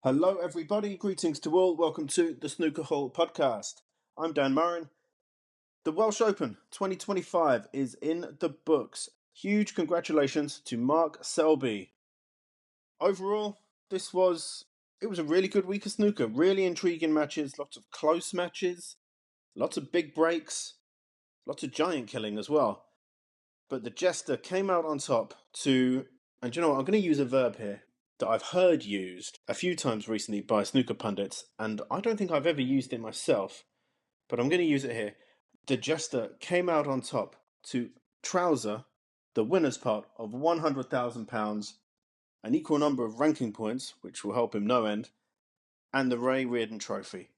Hello, everybody. Greetings to all. Welcome to the Snooker Hall podcast. I'm Dan Murren. The Welsh Open 2025 is in the books. Huge congratulations to Mark Selby. Overall, it was a really good week of snooker. Really intriguing matches, lots of close matches, lots of big breaks, lots of giant killing as well. But the Jester came out on top and you know what, I'm going to use a verb here that I've heard used a few times recently by snooker pundits, and I don't think I've ever used it myself, but I'm going to use it here. The Jester came out on top to trouser the winner's pot of £100,000, an equal number of ranking points, which will help him no end, and the Ray Reardon Trophy.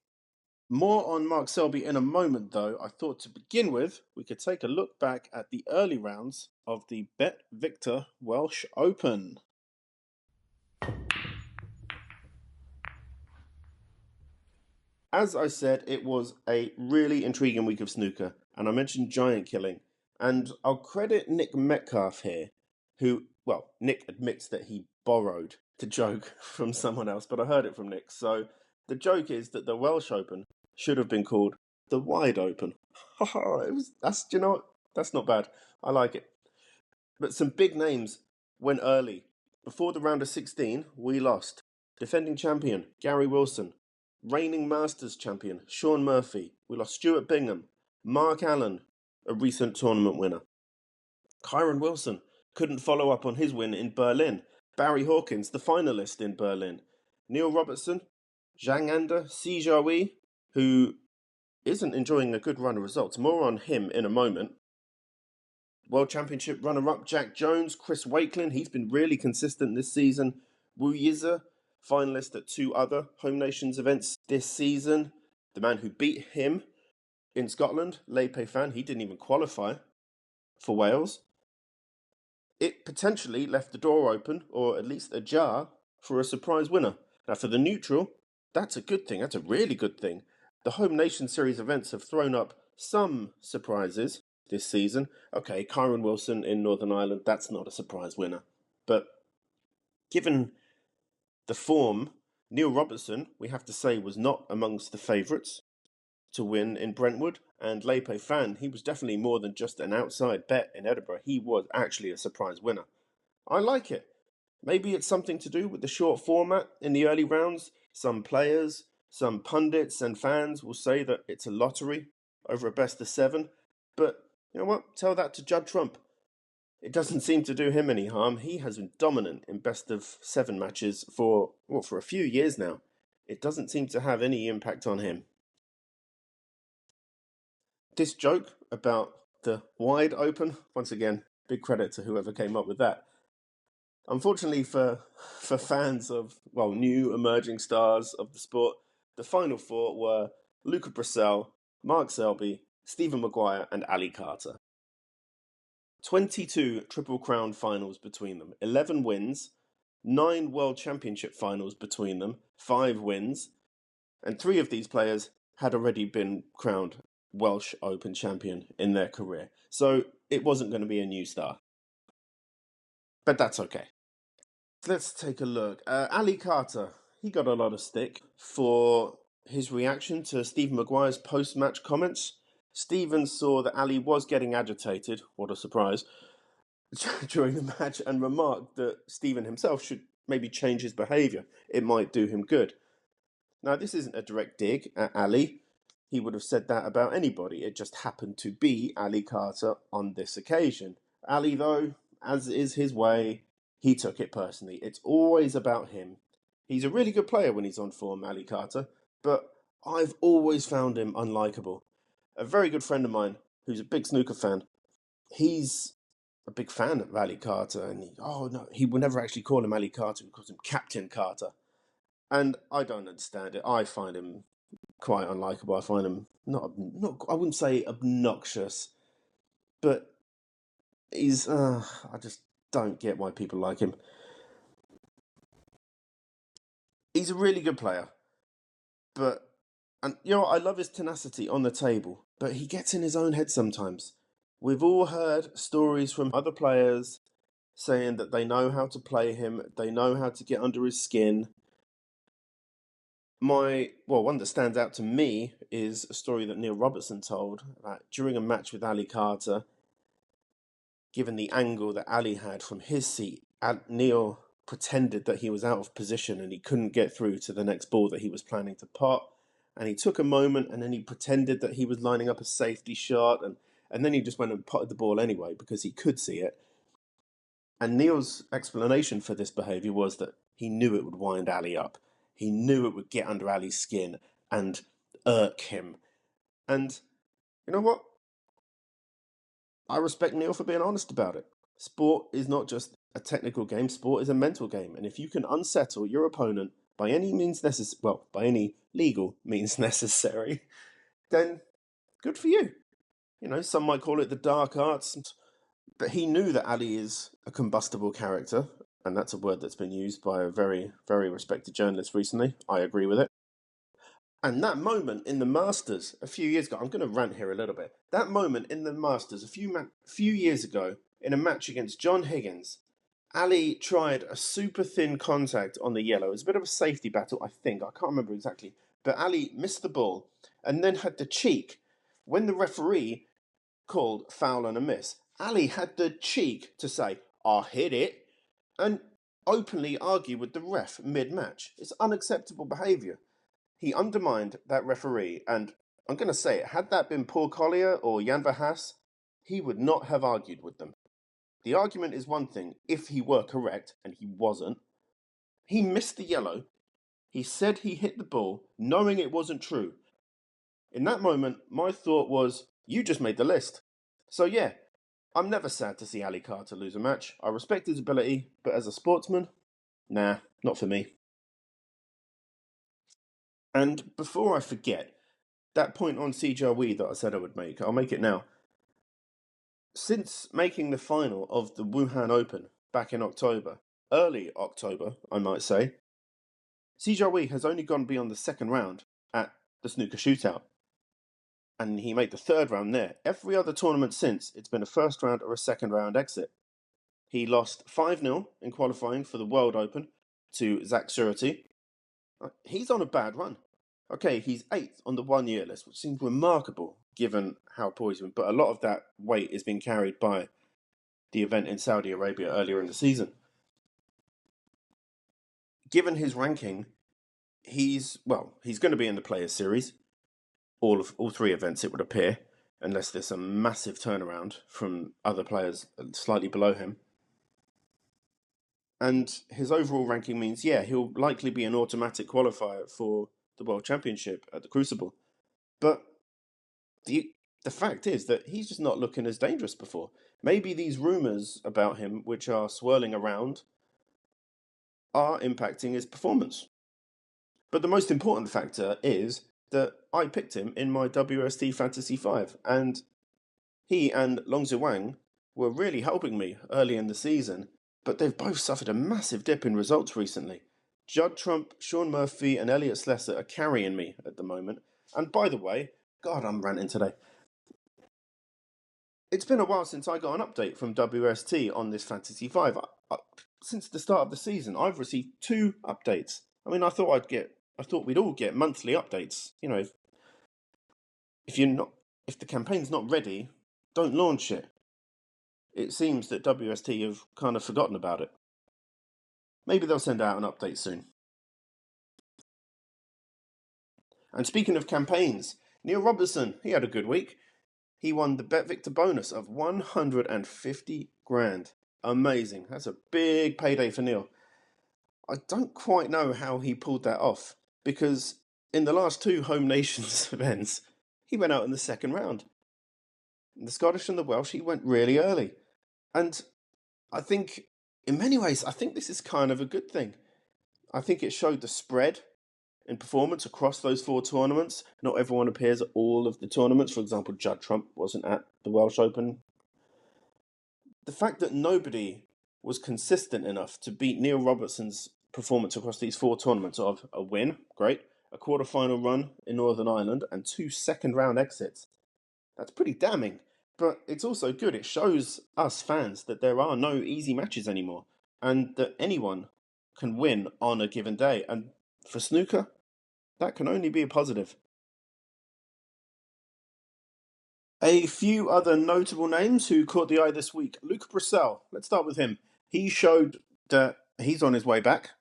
More on Mark Selby in a moment, though. I thought to begin with, we could take a look back at the early rounds of the Bet Victor Welsh Open. As I said, it was a really intriguing week of snooker, and I mentioned giant killing. And I'll credit Nick Metcalf here, Nick admits that he borrowed the joke from someone else, but I heard it from Nick. So the joke is that the Welsh Open should have been called the Wide Open. That's not bad. I like it. But some big names went early. Before the round of 16, we lost defending champion Gary Wilson, reigning Masters champion Shaun Murphy. We lost Stuart Bingham, Mark Allen, a recent tournament winner. Kyron Wilson couldn't follow up on his win in Berlin. Barry Hawkins, the finalist in Berlin. Neil Robertson, Zhang Anda, Si Jiahui, who isn't enjoying a good run of results. More on him in a moment. World Championship runner-up Jack Jones, Chris Wakelin, he's been really consistent this season. Wu Yize, finalist at two other Home Nations events this season. The man who beat him in Scotland, Lei Pei Fan, he didn't even qualify for Wales. It potentially left the door open, or at least ajar, for a surprise winner. Now for the neutral, that's a good thing, that's a really good thing. The Home Nation Series events have thrown up some surprises this season. Okay, Kyron Wilson in Northern Ireland, that's not a surprise winner. But given the form, Neil Robertson, we have to say, was not amongst the favourites to win in Brentwood. And Lei Pei Fan, he was definitely more than just an outside bet in Edinburgh. He was actually a surprise winner. I like it. Maybe it's something to do with the short format in the early rounds. Some players, some pundits and fans will say that it's a lottery over a best of seven. But you know what? Tell that to Judd Trump. It doesn't seem to do him any harm. He has been dominant in best of seven matches for a few years now. It doesn't seem to have any impact on him. This joke about the Wide Open, once again, big credit to whoever came up with that. Unfortunately for fans of, new emerging stars of the sport, the final four were Luca Brissell, Mark Selby, Stephen Maguire and Ali Carter. 22 Triple Crown finals between them, 11 wins, 9 World Championship finals between them, 5 wins, and 3 of these players had already been crowned Welsh Open champion in their career. So it wasn't going to be a new star. But that's okay. Let's take a look. Ali Carter, he got a lot of stick for his reaction to Stephen Maguire's post-match comments. Stephen saw that Ali was getting agitated, what a surprise, during the match and remarked that Stephen himself should maybe change his behaviour. It might do him good. Now, this isn't a direct dig at Ali. He would have said that about anybody. It just happened to be Ali Carter on this occasion. Ali, though, as is his way, he took it personally. It's always about him. He's a really good player when he's on form, Ali Carter, but I've always found him unlikable. A very good friend of mine, who's a big snooker fan, he's a big fan of Ali Carter, and he would never actually call him Ali Carter, he calls him Captain Carter. And I don't understand it. I find him quite unlikable. I find him not I wouldn't say obnoxious, but he's I just don't get why people like him. He's a really good player, but I love his tenacity on the table, but he gets in his own head sometimes. We've all heard stories from other players saying that they know how to play him, they know how to get under his skin, One that stands out to me is a story that Neil Robertson told that during a match with Ali Carter, given the angle that Ali had from his seat, Neil pretended that he was out of position and he couldn't get through to the next ball that he was planning to pot. And he took a moment and then he pretended that he was lining up a safety shot, and then he just went and potted the ball anyway because he could see it. And Neil's explanation for this behaviour was that he knew it would wind Ali up. He knew it would get under Ali's skin and irk him. And you know what? I respect Neil for being honest about it. Sport is not just a technical game, sport is a mental game. And if you can unsettle your opponent by any means necessary, well, by any legal means necessary, then good for you. You know, some might call it the dark arts, but he knew that Ali is a combustible character, and that's a word that's been used by a very, very respected journalist recently. I agree with it. And that moment in the Masters a few years ago, I'm going to rant here a little bit. That moment in the Masters a few years ago in a match against John Higgins, Ali tried a super thin contact on the yellow. It was a bit of a safety battle, I think. I can't remember exactly. But Ali missed the ball and then had the cheek, when the referee called foul and a miss, Ali had the cheek to say, "I hit it," and openly argue with the ref mid-match. It's unacceptable behaviour. He undermined that referee, and I'm going to say it, had that been Paul Collier or Jan Verhaas, he would not have argued with them. The argument is one thing if he were correct, and he wasn't. He missed the yellow. He said he hit the ball, knowing it wasn't true. In that moment, my thought was, you just made the list. So yeah, I'm never sad to see Ali Carter lose a match. I respect his ability, but as a sportsman, nah, not for me. And before I forget, that point on CJW that I said I would make, I'll make it now. Since making the final of the Wuhan Open back in October, early October, I might say, CJW has only gone beyond the second round at the snooker shootout. And he made the third round there. Every other tournament since, it's been a first round or a second round exit. He lost 5-0 in qualifying for the World Open to Zach Surety. He's on a bad run. Okay, he's 8th on the 1 year list, which seems remarkable given how poor he's been. But a lot of that weight is being carried by the event in Saudi Arabia earlier in the season. Given his ranking, he's going to be in the Players Series. All three events, it would appear, unless there's a massive turnaround from other players slightly below him. And his overall ranking means, yeah, he'll likely be an automatic qualifier for the World Championship at the Crucible. But the fact is that he's just not looking as dangerous before. Maybe these rumours about him, which are swirling around, are impacting his performance. But the most important factor is that I picked him in my WST Fantasy 5, and he and Long Wang were really helping me early in the season, but they've both suffered a massive dip in results recently. Judd Trump, Sean Murphy, and Elliot Slessor are carrying me at the moment. And by the way, God, I'm ranting today. It's been a while since I got an update from WST on this Fantasy 5. Since the start of the season, I've received 2 updates. I mean, I thought we'd all get monthly updates. You know, if the campaign's not ready, don't launch it. It seems that WST have kind of forgotten about it. Maybe they'll send out an update soon. And speaking of campaigns, Neil Robertson, he had a good week. He won the Bet Victor bonus of 150 grand. Amazing. That's a big payday for Neil. I don't quite know how he pulled that off, because in the last 2 Home Nations events, he went out in the second round. In the Scottish and the Welsh, he went really early. And I think, in many ways, I think this is kind of a good thing. I think it showed the spread in performance across those 4 tournaments. Not everyone appears at all of the tournaments. For example, Judd Trump wasn't at the Welsh Open. The fact that nobody was consistent enough to beat Neil Robertson's performance across these 4 tournaments of a win, great, a quarter-final run in Northern Ireland, and 2 second-round exits. That's pretty damning. But it's also good. It shows us fans that there are no easy matches anymore, and that anyone can win on a given day. And for snooker, That can only be a positive. A few other notable names who caught the eye this week. Luca Brissell, let's start with him. He showed that he's on his way back.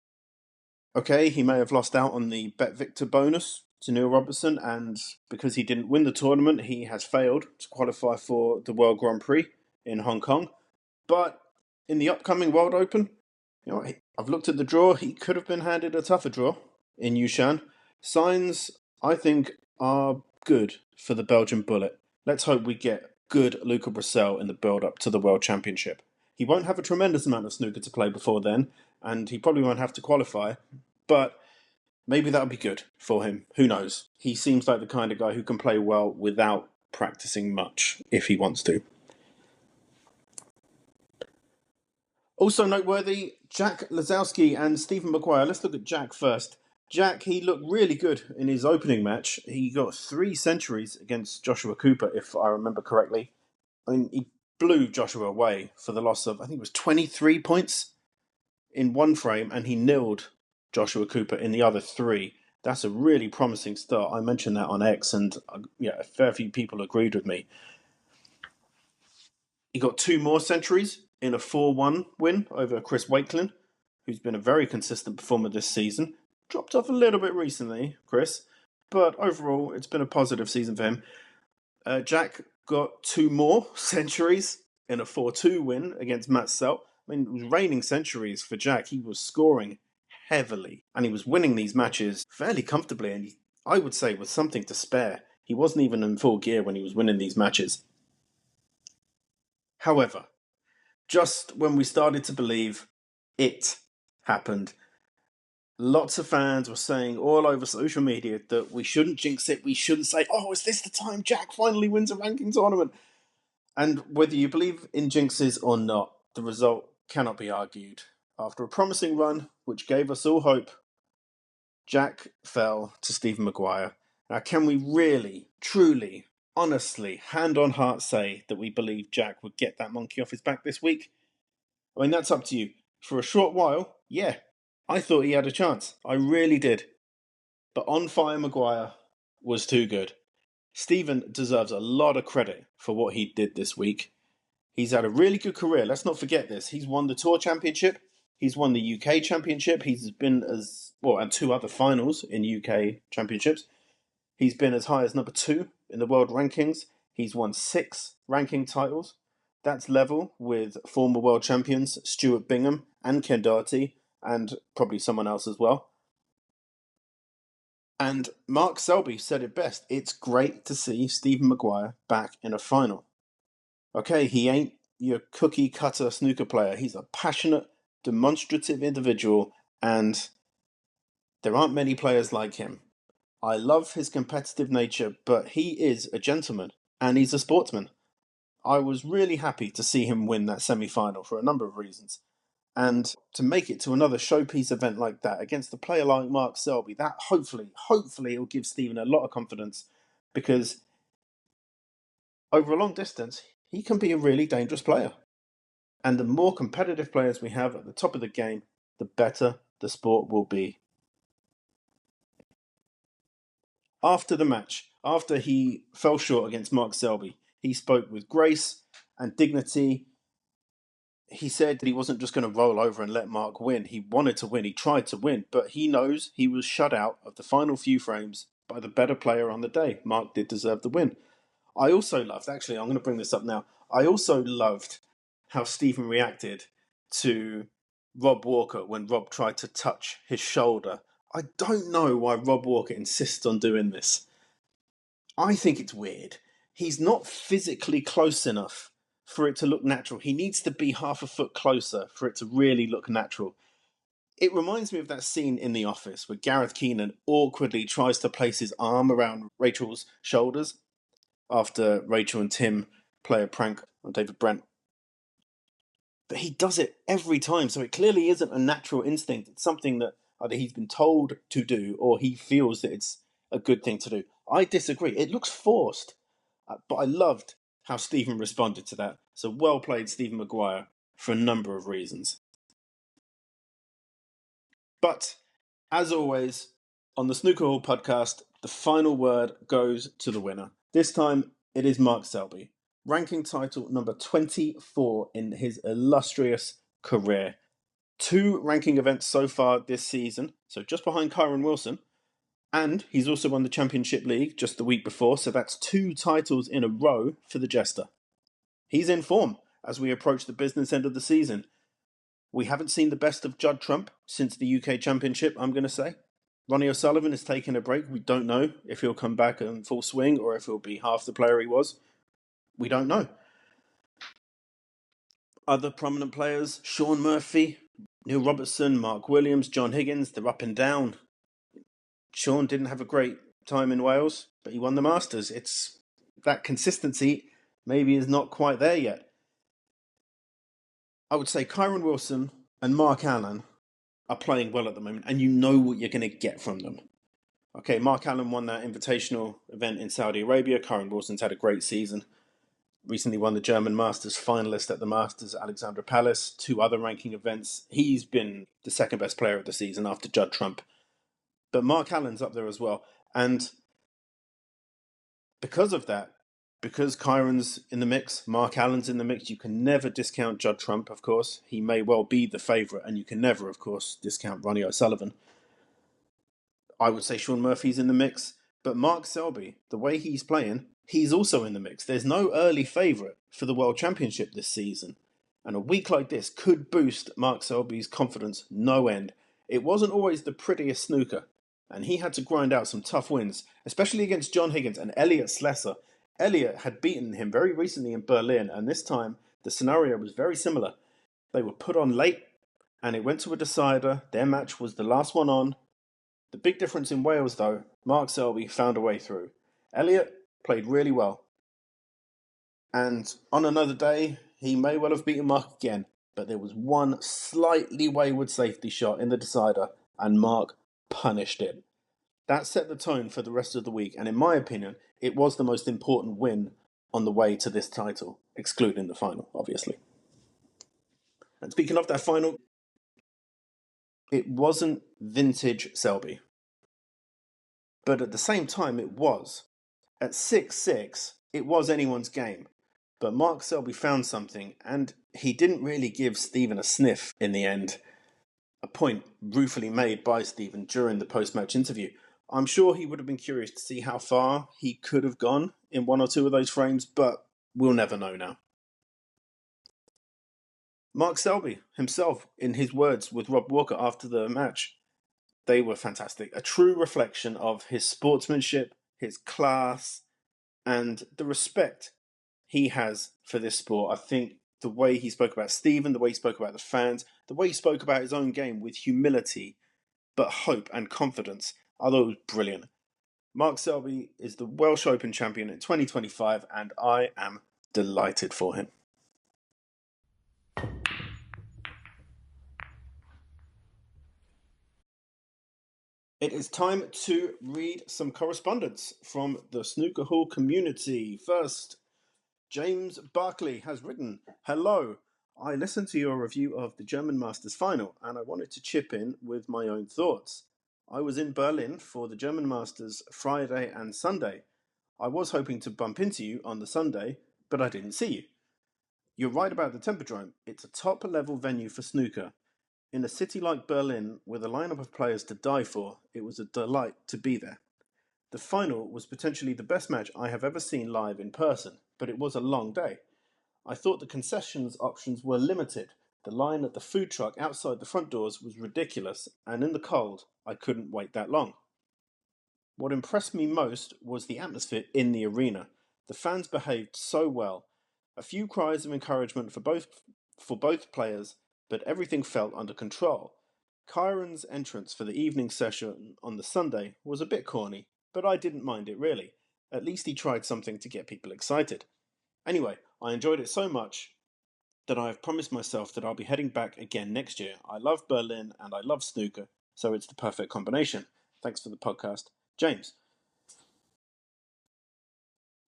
Okay, he may have lost out on the Bet Victor bonus to Neil Robertson, and because he didn't win the tournament, he has failed to qualify for the World Grand Prix in Hong Kong. But in the upcoming World Open, I've looked at the draw. He could have been handed a tougher draw in Yushan. Signs, I think, are good for the Belgian Bullet. Let's hope we get good Luca Brissell in the build-up to the World Championship. He won't have a tremendous amount of snooker to play before then, and he probably won't have to qualify, but maybe that'll be good for him. Who knows? He seems like the kind of guy who can play well without practicing much if he wants to. Also noteworthy, Jack Lazowski and Stephen Maguire. Let's look at Jack first. Jack, he looked really good in his opening match. He got 3 centuries against Joshua Cooper, if I remember correctly. I mean, he blew Joshua away for the loss of, I think it was 23 points in one frame, and he nilled Joshua Cooper in the other 3. That's a really promising start. I mentioned that on X, and a fair few people agreed with me. He got 2 more centuries in a 4-1 win over Chris Wakelin, who's been a very consistent performer this season. Dropped off a little bit recently, Chris, but overall it's been a positive season for him. Jack got 2 more centuries in a 4-2 win against Matt Selt. I mean, it was raining centuries for Jack. He was scoring heavily, and he was winning these matches fairly comfortably, and I would say with something to spare. He wasn't even in full gear when he was winning these matches. However, just when we started to believe it happened, lots of fans were saying all over social media that we shouldn't jinx it. We shouldn't say, oh, is this the time Jack finally wins a ranking tournament? And whether you believe in jinxes or not, the result cannot be argued. After a promising run, which gave us all hope, Jack fell to Stephen Maguire. Now, can we really, truly, honestly, hand on heart say that we believe Jack would get that monkey off his back this week? I mean, that's up to you. For a short while, yeah, I thought he had a chance. I really did. But on fire Maguire was too good. Stephen deserves a lot of credit for what he did this week. He's had a really good career. Let's not forget this. He's won the Tour Championship. He's won the UK Championship. He's been and 2 other finals in UK Championships. He's been as high as number 2 in the world rankings. He's won 6 ranking titles. That's level with former world champions Stuart Bingham and Ken Doherty, and probably someone else as well. And Mark Selby said it best. It's great to see Stephen Maguire back in a final. Okay, he ain't your cookie cutter snooker player. He's a passionate, demonstrative individual, and there aren't many players like him. I love his competitive nature, but he is a gentleman and he's a sportsman. I was really happy to see him win that semi-final for a number of reasons. And to make it to another showpiece event like that against a player like Mark Selby, that hopefully it'll give Stephen a lot of confidence, because over a long distance, he can be a really dangerous player. And the more competitive players we have at the top of the game, the better the sport will be. After the match, after he fell short against Mark Selby, he spoke with grace and dignity. He said that he wasn't just going to roll over and let Mark win. He wanted to win. He tried to win, but he knows he was shut out of the final few frames by the better player on the day. Mark did deserve the win. I also loved, actually, I'm going to bring this up now. I also loved how Stephen reacted to Rob Walker when Rob tried to touch his shoulder. I don't know why Rob Walker insists on doing this. I think it's weird. He's not physically close enough for it to look natural. He needs to be half a foot closer for it to really look natural. It reminds me of that scene in The Office where Gareth Keenan awkwardly tries to place his arm around Rachel's shoulders after Rachel and Tim play a prank on David Brent. But he does it every time, so it clearly isn't a natural instinct. It's something that either he's been told to do or he feels that it's a good thing to do. I disagree. It looks forced. But I loved how Stephen responded to that. So well played, Stephen Maguire, for a number of reasons. But, as always, On the Snooker Hall podcast, the final word goes to the winner. This time, it is Mark Selby, ranking title number 24 in his illustrious career. 2 ranking events so far this season, so just behind Kyron Wilson, and he's also won the Championship League just the week before, so that's 2 titles in a row for the Jester. He's in form as we approach the business end of the season. We haven't seen the best of Judd Trump since the UK Championship, I'm going to say. Ronnie O'Sullivan has taken a break. We don't know if he'll come back in full swing or if he'll be half the player he was. We don't know. Other prominent players, Sean Murphy, Neil Robertson, Mark Williams, John Higgins, they're up and down. Sean didn't have a great time in Wales, but he won the Masters. It's that consistency maybe is not quite there yet. I would say Kyron Wilson and Mark Allen are playing well at the moment, and you know what you're going to get from them. Okay, Mark Allen won that invitational event in Saudi Arabia. Kyron Wilson's had a great season. Recently won the German Masters finalist at the Masters at Alexandra Palace. 2 other ranking events. He's been the second best player of the season after Judd Trump. But Mark Allen's up there as well. And because of that, because Kyron's in the mix, Mark Allen's in the mix, you can never discount Judd Trump, of course. He may well be the favourite, and you can never, of course, discount Ronnie O'Sullivan. I would say Sean Murphy's in the mix, but Mark Selby, the way he's playing, he's also in the mix. There's no early favourite for the World Championship this season, and a week like this could boost Mark Selby's confidence no end. It wasn't always the prettiest snooker, and he had to grind out some tough wins, especially against John Higgins and Elliot Slesser. Elliot had beaten him very recently in Berlin, and this time the scenario was very similar. They were put on late, and it went to a decider. Their match was the last one on. The big difference in Wales, though, Mark Selby found a way through. Elliot played really well. And on another day, he may well have beaten Mark again, but there was one slightly wayward safety shot in the decider, and Mark punished it. That set the tone for the rest of the week, and in my opinion, it was the most important win on the way to this title, excluding the final, obviously. And speaking of that final, it wasn't vintage Selby. But at the same time, it was. At 6-6, it was anyone's game. But Mark Selby found something, and he didn't really give Stephen a sniff in the end. A point ruefully made by Stephen during the post-match interview. I'm sure he would have been curious to see how far he could have gone in 1 or 2 of those frames, but we'll never know now. Mark Selby himself, in his words with Rob Walker after the match, they were fantastic. A true reflection of his sportsmanship, his class, and the respect he has for this sport. I think the way he spoke about Stephen, the way he spoke about the fans, the way he spoke about his own game with humility, but hope and confidence, I thought it was brilliant. Mark Selby is the Welsh Open champion in 2025, and I am delighted for him. It is time to read some correspondence from the Snooker Hall community. First, James Barkley has written, "Hello, I listened to your review of the German Masters final and I wanted to chip in with my own thoughts. I was in Berlin for the German Masters Friday and Sunday. I was hoping to bump into you on the Sunday, but I didn't see you. You're right about the Tempodrome. It's a top-level venue for snooker. In a city like Berlin, with a lineup of players to die for, it was a delight to be there. The final was potentially the best match I have ever seen live in person, but it was a long day. I thought the concessions options were limited. The line at the food truck outside the front doors was ridiculous, and in the cold, I couldn't wait that long. What impressed me most was the atmosphere in the arena. The fans behaved so well. A few cries of encouragement for both players, but everything felt under control. Kyron's entrance for the evening session on the Sunday was a bit corny, but I didn't mind it really. At least he tried something to get people excited. Anyway, I enjoyed it so much that I have promised myself that I'll be heading back again next year. I love Berlin and I love snooker, so it's the perfect combination. Thanks for the podcast, James."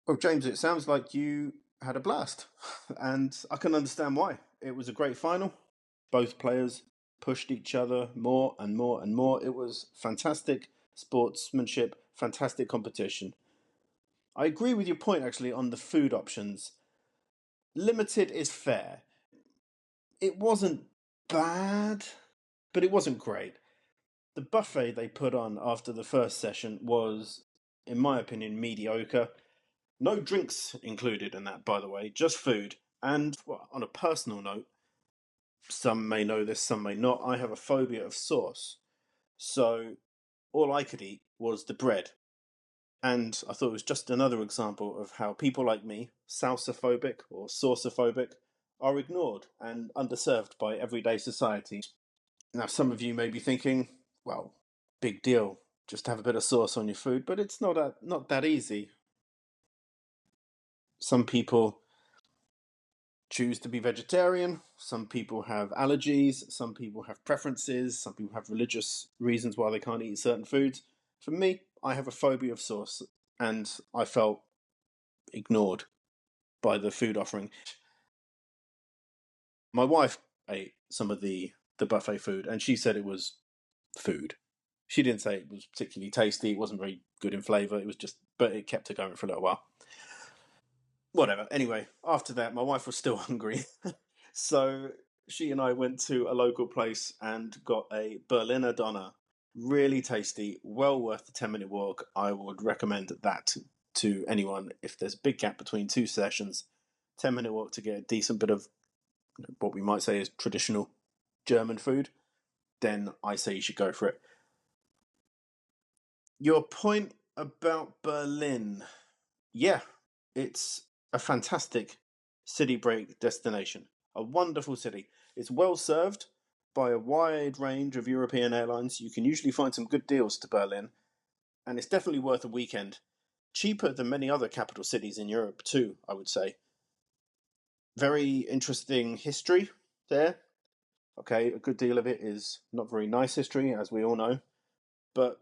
Well, James, it sounds like you had a blast, and I can understand why. It was a great final. Both players pushed each other more and more and more. It was fantastic sportsmanship, fantastic competition. I agree with your point, actually, on the food options. Limited is fair. It wasn't bad, but it wasn't great. The buffet they put on after the first session was, in my opinion, mediocre. No drinks included in that, by the way, just food. And well, on a personal note, some may know this, some may not, I have a phobia of sauce. So all I could eat was the bread. And I thought it was just another example of how people like me, salsaphobic or saucephobic, are ignored and underserved by everyday society. Now, some of you may be thinking, well, big deal, just have a bit of sauce on your food, but it's not that easy. Some people choose to be vegetarian, some people have allergies, some people have preferences, some people have religious reasons why they can't eat certain foods. For me, I have a phobia of sauce, and I felt ignored by the food offering. My wife ate some of the buffet food, and she said it was food. She didn't say it was particularly tasty. It wasn't very good in flavour. It was just, but it kept her going for a little while. Whatever. Anyway, after that, my wife was still hungry, so she and I went to a local place and got a Berliner Doner. Really tasty, well worth the 10-minute walk. I would recommend that to anyone if there's a big gap between two sessions. 10-minute walk to get a decent bit of what we might say is traditional German food, then I say you should go for it. Your point about Berlin. Yeah, it's a fantastic city break destination. A wonderful city. It's well served by a wide range of European airlines. You can usually find some good deals to Berlin, and it's definitely worth a weekend. Cheaper than many other capital cities in Europe, too, I would say. Very interesting history there. Okay, a good deal of it is not very nice history, as we all know, but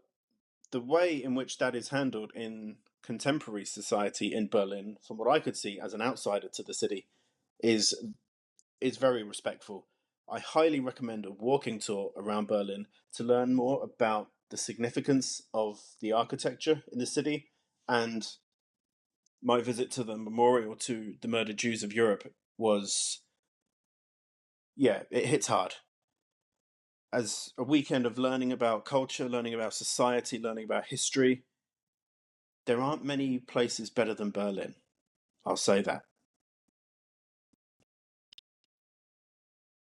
the way in which that is handled in contemporary society in Berlin, from what I could see as an outsider to the city, is very respectful. I highly recommend a walking tour around Berlin to learn more about the significance of the architecture in the city, and my visit to the memorial to the murdered Jews of Europe was, yeah, it hits hard. As a weekend of learning about culture, learning about society, learning about history, there aren't many places better than Berlin. I'll say that.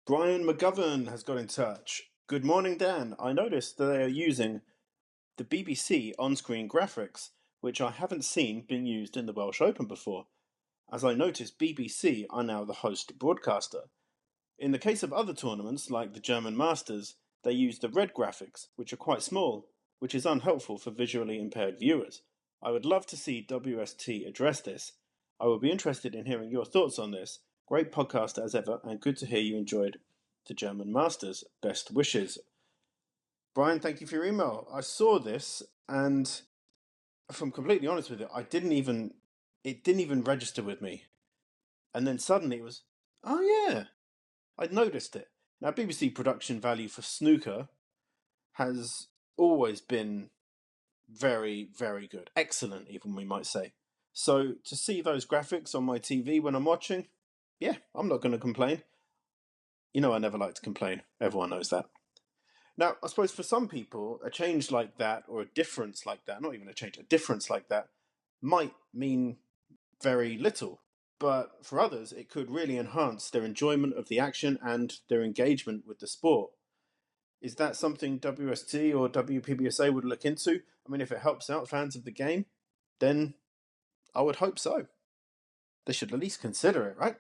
Brian McGovern has got in touch. Good morning, Dan. I noticed that they are using the BBC on-screen graphics, which I haven't seen being used in the Welsh Open before. As I noticed, BBC are now the host broadcaster. In the case of other tournaments, like the German Masters, they use the red graphics, which are quite small, which is unhelpful for visually impaired viewers. I would love to see WST address this. I would be interested in hearing your thoughts on this. Great podcast as ever, and good to hear you enjoyed the German Masters. Best wishes. Brian, thank you for your email. I saw this, and if I'm completely honest with you, it didn't even register with me. And then suddenly it was, oh yeah, I'd noticed it. Now, BBC production value for snooker has always been very, very good. Excellent, even we might say. So to see those graphics on my TV when I'm watching, yeah, I'm not going to complain. You know, I never like to complain. Everyone knows that. Now, I suppose for some people, a change like that, or a difference like that, not even a change, a difference like that, might mean very little. But for others, it could really enhance their enjoyment of the action and their engagement with the sport. Is that something WST or WPBSA would look into? I mean, if it helps out fans of the game, then I would hope so. They should at least consider it, right?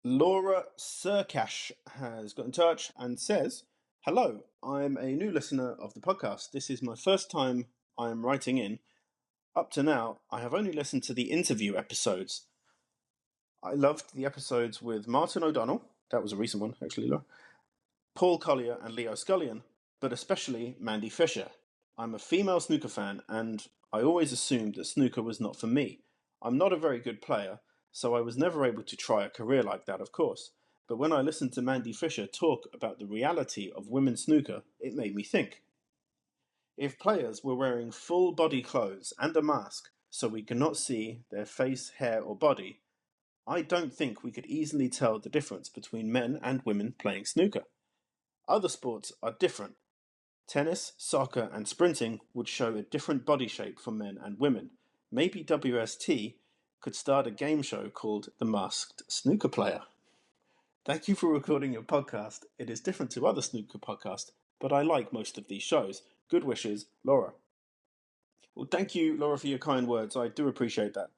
Laura Serkash has got in touch and says, "Hello, I'm a new listener of the podcast. This is my first time I am writing in. Up to now, I have only listened to the interview episodes. I loved the episodes with Martin O'Donnell. That was a recent one, actually, Laura. Paul Collier and Leo Scullion, but especially Mandy Fisher. I'm a female snooker fan, and I always assumed that snooker was not for me. I'm not a very good player, so I was never able to try a career like that, of course. But when I listened to Mandy Fisher talk about the reality of women's snooker, it made me think. If players were wearing full body clothes and a mask so we could not see their face, hair, or body, I don't think we could easily tell the difference between men and women playing snooker. Other sports are different. Tennis, soccer, and sprinting would show a different body shape for men and women. Maybe WST could start a game show called The Masked Snooker Player. Thank you for recording your podcast. It is different to other snooker podcasts, but I like most of these shows. Good wishes, Laura. Well, thank you, Laura, for your kind words. I do appreciate that.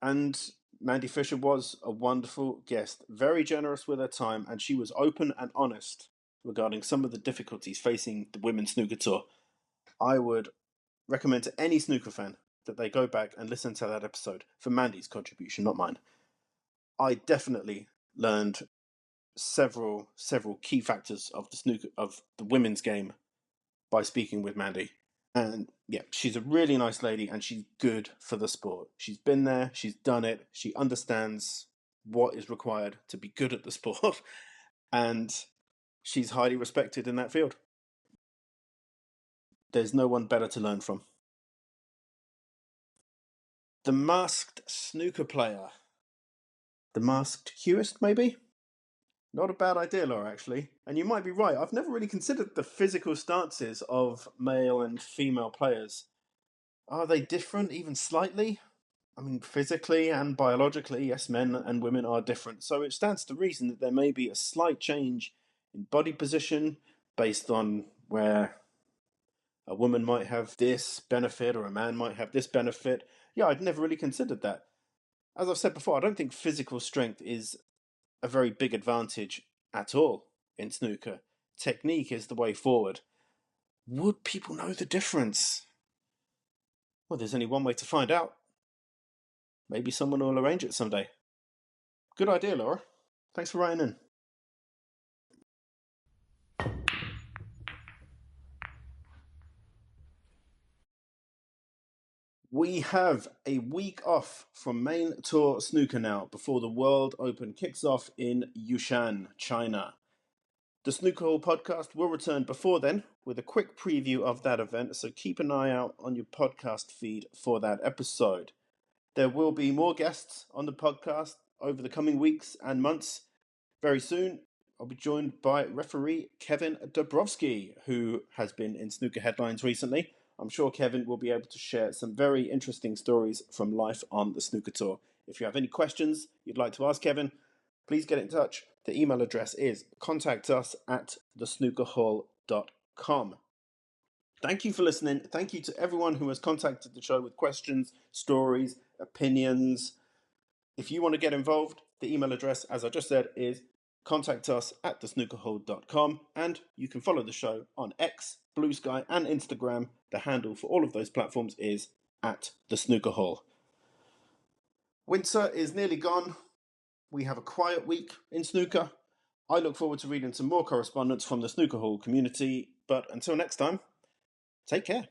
And Mandy Fisher was a wonderful guest, very generous with her time, and she was open and honest regarding some of the difficulties facing the women's snooker tour. I would recommend to any snooker fan that they go back and listen to that episode for Mandy's contribution, not mine. I definitely learned several key factors of the women's game by speaking with Mandy. And yeah, she's a really nice lady and she's good for the sport. She's been there, she's done it, she understands what is required to be good at the sport, and she's highly respected in that field. There's no one better to learn from. The Masked Snooker Player. The Masked Cueist, maybe? Not a bad idea, Laura, actually. And you might be right. I've never really considered the physical stances of male and female players. Are they different, even slightly? I mean, physically and biologically, yes, men and women are different. So it stands to reason that there may be a slight change in body position based on where a woman might have this benefit or a man might have this benefit. Yeah, I'd never really considered that. As I've said before, I don't think physical strength is a very big advantage at all in snooker. Technique is the way forward. Would people know the difference? Well, there's only one way to find out. Maybe someone will arrange it someday. Good idea, Laura. Thanks for writing in. We have a week off from main tour snooker now before the World Open kicks off in Yushan, China. The Snooker Hall podcast will return before then with a quick preview of that event, so keep an eye out on your podcast feed for that episode. There will be more guests on the podcast over the coming weeks and months. Very soon, I'll be joined by referee Kevin Dabrowski, who has been in snooker headlines recently. I'm sure Kevin will be able to share some very interesting stories from life on the snooker tour. If you have any questions you'd like to ask Kevin, please get in touch. The email address is contactus@thesnookerhall.com. Thank you for listening. Thank you to everyone who has contacted the show with questions, stories, opinions. If you want to get involved, the email address, as I just said, is contactus@thesnookerhall.com, and you can follow the show on X, Blue Sky, and Instagram. The handle for all of those platforms is @thesnookerhall. Winter is nearly gone. We have a quiet week in snooker. I look forward to reading some more correspondence from the Snooker Hall community, but until next time, take care.